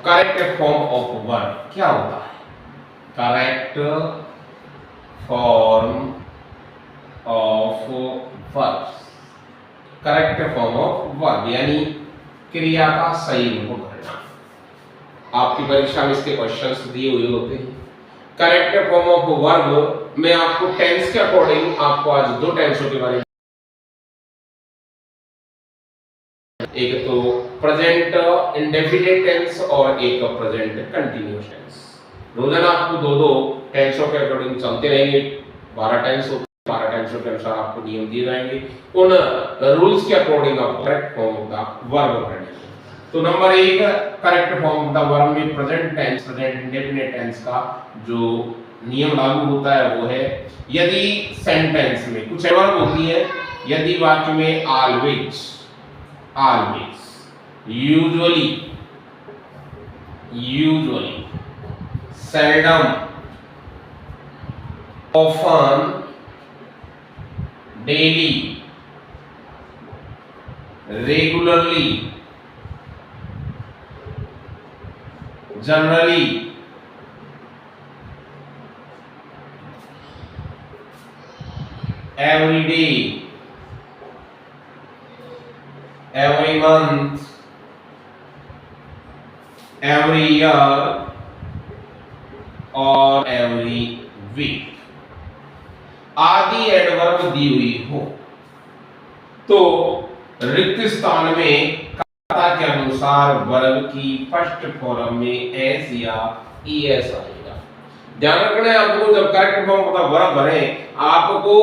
Correct form of verb क्या होता है? Correct form of verb, correct form of verb यानी क्रिया का सही रूप भरना। आपकी परीक्षा में इसके क्वेश्चंस दिए हुए होते हैं। करेक्ट फॉर्म ऑफ वर्ब में आपको टेंस के अकॉर्डिंग आपको आज दो टेंसों के बारे में, एक तो प्रेजेंट इंडेफिनिट टेंस और एक प्रेजेंट कंटीन्यूअस टेंस। रोजाना आपको दो दो टेंसों के अकॉर्डिंग चलते रहेंगे। 12 टेंस होते हैं, 12 टेंसों के अनुसार आपको नियम दिए जाएंगे। उन रूल्स के अकॉर्डिंग आप correct form of the verb भरेंगे। तो number 1 correct form of the verb में present tense, present indefinite tense का जो नियम लागू होता है वो है, यदि सेंटेंस में कुछ वर्ब होती है, यदि वाक्य में always, always, usually, seldom, often, daily, regularly, generally, every day, every month, every year और every week आदि एडवर्ब दी हुई हो तो रिक्त स्थान में कर्ता के अनुसार वर्ब की फर्स्ट फॉर्म में एस या ईएस आएगा। ध्यान रखना है आपको, जब करेक्ट फॉर्म होता वर्ब भरे आपको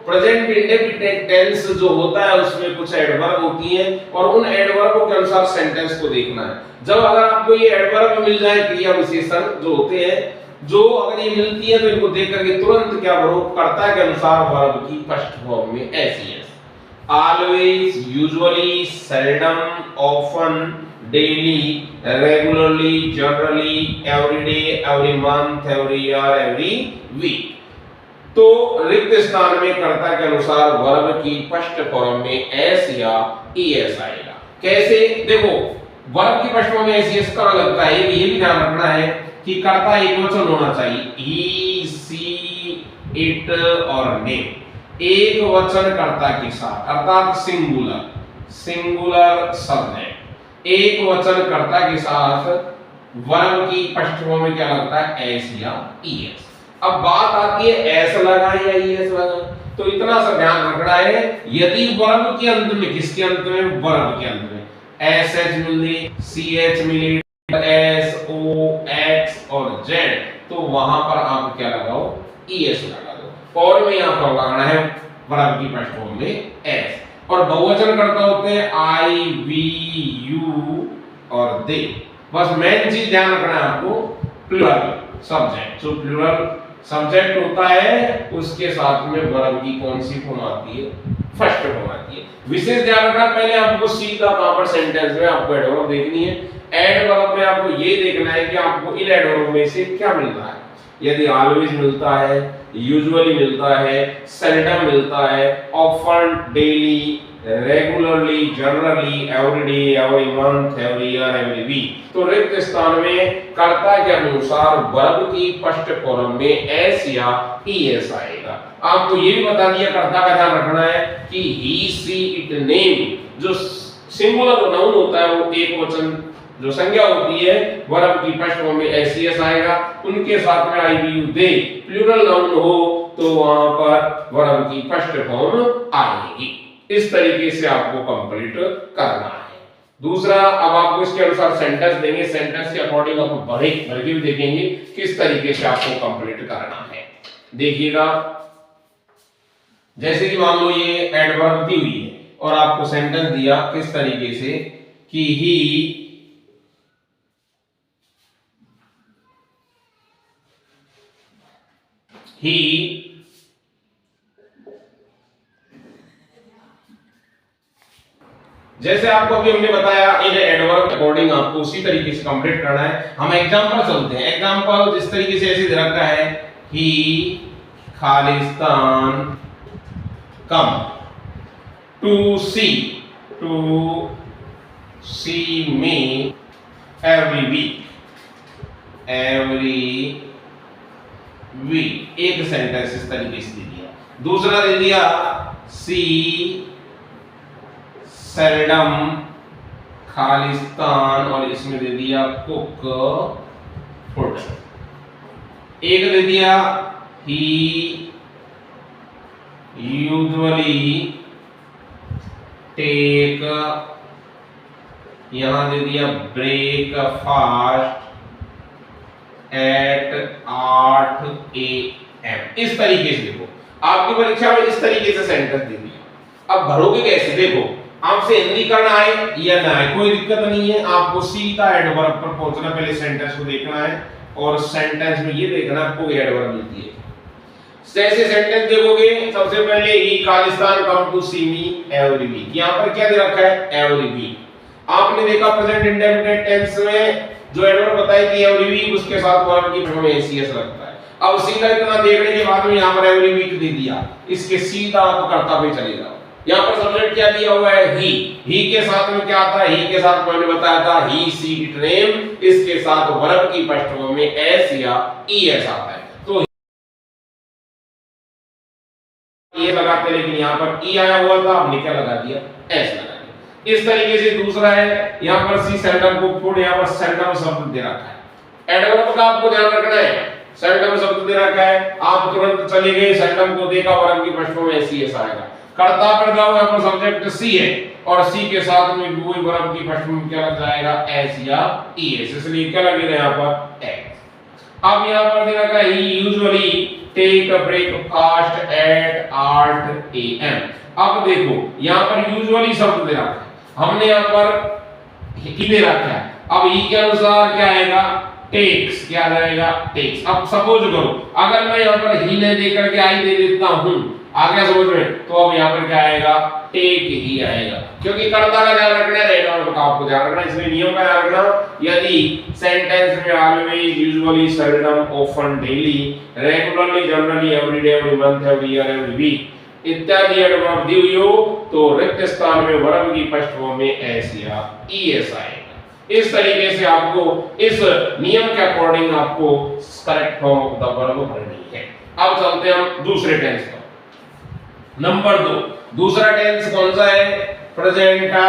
प्रेजेंट इंडेफिनिट टेंस जो होता है उसमें कुछ एडवर्ब होती है और उन एडवर्बों के अनुसार सेंटेंस को देखना है। जब अगर आपको ये एडवर्ब मिल जाए, क्रिया विशेषण जो होते हैं, जो अगर ये मिलती है तो इनको देख करके तुरंत क्या भरो, कर्ता के अनुसार वर्ब की फर्स्ट फॉर्म में S always, usually, seldom, often, daily, regularly, generally, everyday, every month, every year, every week. तो रिक्त स्थान में कर्ता के अनुसार वर्ब की फर्स्ट फॉर्म में एस या ईएस आएगा। कैसे? देखो, वर्ब की फर्स्ट फॉर्म में एस ईएस का लगता है, ये भी ध्यान रखना है कि कर्ता एकवचन होना चाहिए। ही, सी, इट और नेम एक वचन कर्ता के साथ, अर्थात सिंगुलर सब्जेक्ट एक वचन कर्ता के साथ वर्ब की फर्स्ट फॉर्म में क्या लगता है? एस या ईएस। अब बात आती है एस लगा या ईएस लगा, तो इतना सा ध्यान रखना है, यदि वर्ब के अंत में, किसके अंत में? वर्ब के अंत में एस एच मिली, सी एच मिली, एस ओ एक्स और जेड, तो वहां पर आप क्या लगाओ? ईएस लगा दो। और में यहां पर लगाना है वर्ब की फर्स्ट फॉर्म में एस। और बहुवचन करता होते हैं आई, वी, यू और दे। बस मेन चीज ध्यान रखना है आपको, प्लूरल सब्जेक्ट, जो प्लूरल सब्जेक्ट होता है उसके साथ में वर्ब की कौन सी फॉर्म आती है? फर्स्ट फॉर्म आती है। विशेष ध्यान रखना, पहले आपको सीधा कहां पर सेंटेंस में आपको एडवर्ब देखनी है। एडवर्ब में आपको ये देखना है कि आपको इन एडवर्ब में से क्या मिल रहा है। यदि ऑलवेज मिलता है, यूजुअली मिलता है, सेल्डम मिलता है, often, daily, regularly, generally, everyday, every month, every year, every week, तो रिक्त स्थान में कर्ता के अनुसार वर्ब की फर्स्ट फॉर्म में एस या ईएस आएगा। आपको ये भी बता दिया, कर्ता का ध्यान रखना है कि ही, सी, इट, नेम, जो सिंगुलर नाउन होता है वो एक वचन जो संज्ञा होती है, वर्ब की फर्स्ट फॉर्म में एस ईएस आएगा। उनके साथ में I, we, you, they plural noun हो तो वहां पर वर्ब की फर्स्ट फॉर्म आएगी। इस तरीके से आपको कंप्लीट करना है। दूसरा, अब आपको इसके अनुसार सेंटेंस देंगे, सेंटेंस के अकॉर्डिंग आपको भर के भी देखेंगे किस तरीके से आपको कंप्लीट करना है। देखिएगा, जैसे कि मान लो ये एडवर्ब दी हुई है और आपको सेंटेंस दिया किस तरीके से कि ही जैसे आपको अभी हमने बताया, इन एडवर्ब अकॉर्डिंग आपको उसी तरीके से कंप्लीट करना है। हम एग्जांपल चलते हैं। एग्जांपल जिस तरीके से ऐसे दे रखा है, he Khalistan come to see me every week एक सेंटेंस इस तरीके से दे दिया। दूसरा दे दिया सी सेल्डम खालिस्तान और इसमें दे दिया कुक फूड। एक दे दिया ही यूजुअली टेक, यहां दे दिया ब्रेकफास्ट एट 8 AM। इस तरीके से देखो, आपकी परीक्षा में इस तरीके से सेंटेंस दे दिया। अब भरोगे कैसे? देखो, आपसे हिंदी करना आए या ना आए कोई दिक्कत नहीं है, आपको सीधा एडवर्ब पर पहुंचना, पहले सेंटेंस को देखना है और सेंटेंस में ये देखना आपको एडवर्ब मिलती है। जैसे सेंटेंस देखोगे, सबसे पहले he Khalistan come to see me every week, यहां पर क्या दे रखा है? Every week. आपने देखा प्रेजेंट इंडेफिनिट टेंस में जो एडवर्ब बताया कि एवरी वीक, उसके साथ वर्ब की फॉर्म में एसीएस लगता है। अब सीधा इतना देखने के बाद में यहां पर एवरी वीक दे दिया, इसके सीधा आप करता पे चलेगा। यहां पर सब्जेक्ट क्या दिया हुआ है? ही के साथ में क्या आता है? ही के साथ मैंने बताया था ही सी इट नेम, इसके साथ वर्ब की पृष्ठभूमि में एस या ईएस आता है, तो ये लगाते, लेकिन यहां पर ई आया हुआ था, हमने क्या लगा दिया? एस लगा दिया। इस तरीके से दूसरा है, यहां पर सी सेल्डम को फूड, यहां पर सेल्डम शब्द दे रखा है। एडवर्ब का आपको ध्यान रखना है, सेल्डम शब्द दे रखा है, आप तुरंत चले गए, सेल्डम को देखा, वर्ब की पृष्ठभूमि में एस आएगा। कर्ता पर जाओ, यहां पर सब्जेक्ट सी है और सी के साथ में वही वर्ब की पृष्ठभूमि क्या लग जाएगा? एस या ईएस, इसलिए क्या लगेगा यहां पर? एक्स। अब यहां पर दे रखा है he usually take a breakfast at 8 AM। अब देखो, यहां पर यूजुअली शब्द दे रखा है, हमने यहां पर ही दे रखा है। अब ही के अनुसार क्या आएगा? टेक्स, क्या आ जाएगा? टेक्स। अब सपोज करो, अगर मैं यहां पर ही नहीं दे करके आई दे देता हूं, आ गया समझ में, तो अब यहां पर क्या आएगा? टेक ही आएगा, क्योंकि कर्ता का ध्यान रखना है, एडवर्ब का आपको ध्यान रखना है, इसलिए नियम का ध्यान रखना। यदि सेंटेंस में always, usually, seldom, often, daily, regularly, generally, everyday, every month, every year, every week इत्यादि एडवर्ब दी हुई हो, तो रिक्त स्थान में वर्ब की पृष्ठभूमि में एस या ईएस आएगा। इस तरीके से आपको इस नियम के अकॉर्डिंग आपको correct form of the verb भरनी है। अब चलते हैं हम दूसरे टेंस पर। नंबर 2, दूसरा टेंस कौन सा है? प्रेजेंट का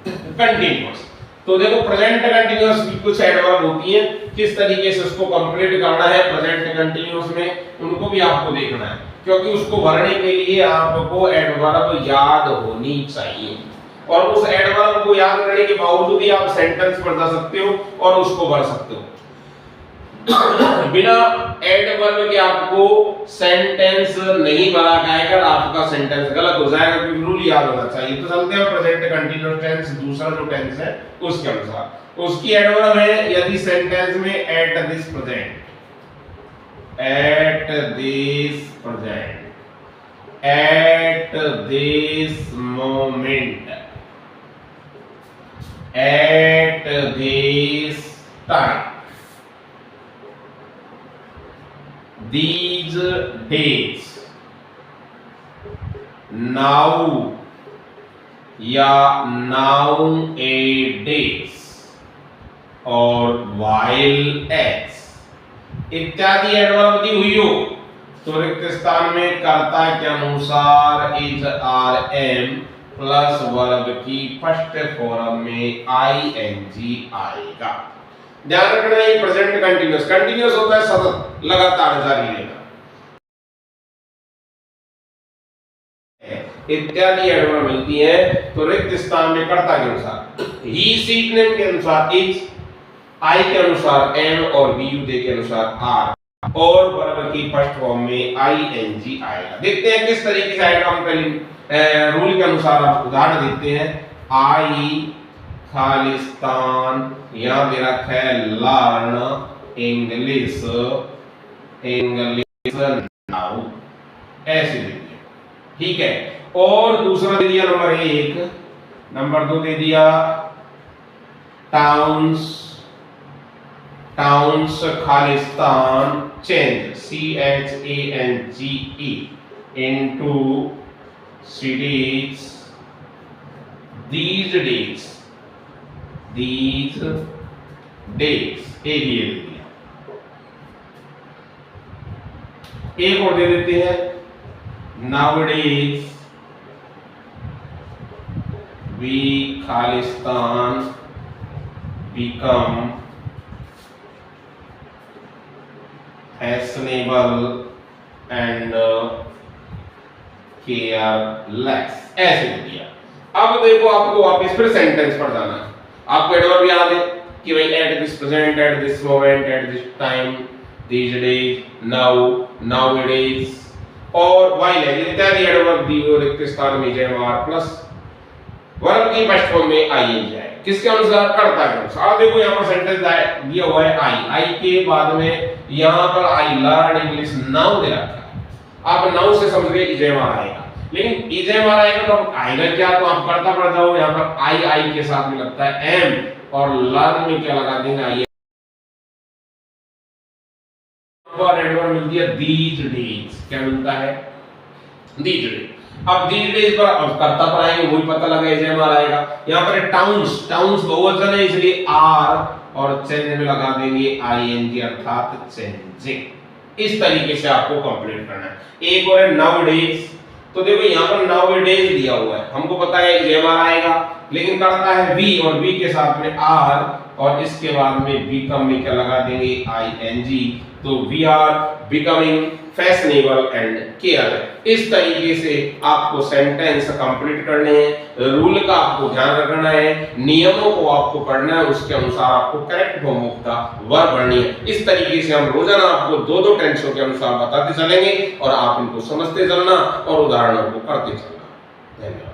कंटीन्यूअस। तो देखो, प्रेजेंट कंटीन्यूअस की कुछ एडवर्ब होती है, किस तरीके से उसको कंप्लीट करना है प्रेजेंट कंटीन्यूअस में, उनको भी आपको देखना है, क्योंकि उसको भरने के लिए आपको एडवर्ब याद होनी चाहिए, और उस एडवर्ब को याद करने के बावजूद ही आप सेंटेंस बना सकते हो और उसको भर सकते हो। बिना एडवर्ब के आपको सेंटेंस नहीं भरा जाएगा, आपका सेंटेंस गलत हो जाएगा, क्योंकि रूल याद होना चाहिए। तो चलते हैं प्रेजेंट कंटीन्यूअस टेंस, दूसरा जो टेंस है उसके अनुसार। उसकी एडवर्ब है, यदि सेंटेंस में at this present, at this moment, at this time, these days, now या nowadays और while as इत्यादि एडवर्ब दी हुई हो, तो रिक्त स्थान में कर्ता के अनुसार is are am plus verb की फर्स्ट फॉर्म में आईएनजी आएगा। ध्यान रखना है, प्रेजेंट कंटीन्यूअस, कंटीन्यूअस होता है सतत, लगातार जारी रहेगा। इत्यादि एडवर्ब मिलती है, तो रिक्त स्थान में कर्ता के अनुसार ही, सीट नेम के अनुसार इज, आई के अनुसार एम और वी के अनुसार आर, और वर्ब की फर्स्ट फॉर्म में आईएनजी आएगा। देखते हैं किस तरीके से आएगा। हम पहले रूल के अनुसार आप उदाहरण देखते हैं। आई खालिस्तान, यहां दे रखा है लर्न इंग्लिश नाउ, ऐसे देखिए, ठीक है। और दूसरा दे दिया नंबर 1, नंबर 2 दे दिया टाउन्स खालिस्तान change, CHANGE into cities these days, एक ये दे दिया। एक और दे देते हैं नाउडेज वी खालिस्तान बिकम फैशनेबल एंड केयरलेस, ऐसे हो दिया। अब देखो आपको वापस फिर सेंटेंस पर जाना है। आपको एडवर्ब याद है कि भाई eight this present, at this moment, at this time, these days, now, nowadays, और while है इत्यादि एडवर्ब दी हुई रिक्त स्थान में जयमार प्लस वर्ब की फर्स्ट फॉर्म में आई है। किसके अनुसार? कर्ता के अनुसार। देखो यहाँ पर सेंटेंस दिया हुआ है आई के बाद में यहाँ पर I learn English now they रखा है। आप नाउ से समझ गए इजेमार आएगा, लेकिन इजेमार आएगा तो आएगा क्या? तो आप कर्ता पर जाओ, यहाँ पर आई के साथ में लगता है एम, और लर्न में क्या लगा देंगे? आई। एडवर्ब मिल दिया these days, क्या मिलता है? these days। अब these days पर अब कर्ता पर आएंगे, वही पता लगा इजेमार आएगा। यहाँ पर टाउन्स, टाउन्स बहुवचन है इसलिए आर, और चेंज में लगा देंगे आईएनजी अर्थात चेंजिंग। इस तरीके से आपको कंप्लीट करना है। एक और है नाउडेज, तो देखो यहाँ पर नाउडेज दिया हुआ है, हमको पता है इजेमार आएगा, लेकिन करता है वी, और वी के साथ में आर, और इसके बाद में बिकम में क्या लगा देंगे? आईएनजी। तो we are becoming fashionable and care. इस तरीके से आपको सेंटेंस कंप्लीट करने हैं। रूल का आपको ध्यान रखना है, नियमों को आपको पढ़ना है, उसके अनुसार आपको correct form of the verb पढ़नी है। इस तरीके से हम रोजाना आपको दो दो टेंसों के अनुसार बताते चलेंगे और आप इनको समझते चलना और उदाहरणों को करते चलना। धन्यवाद।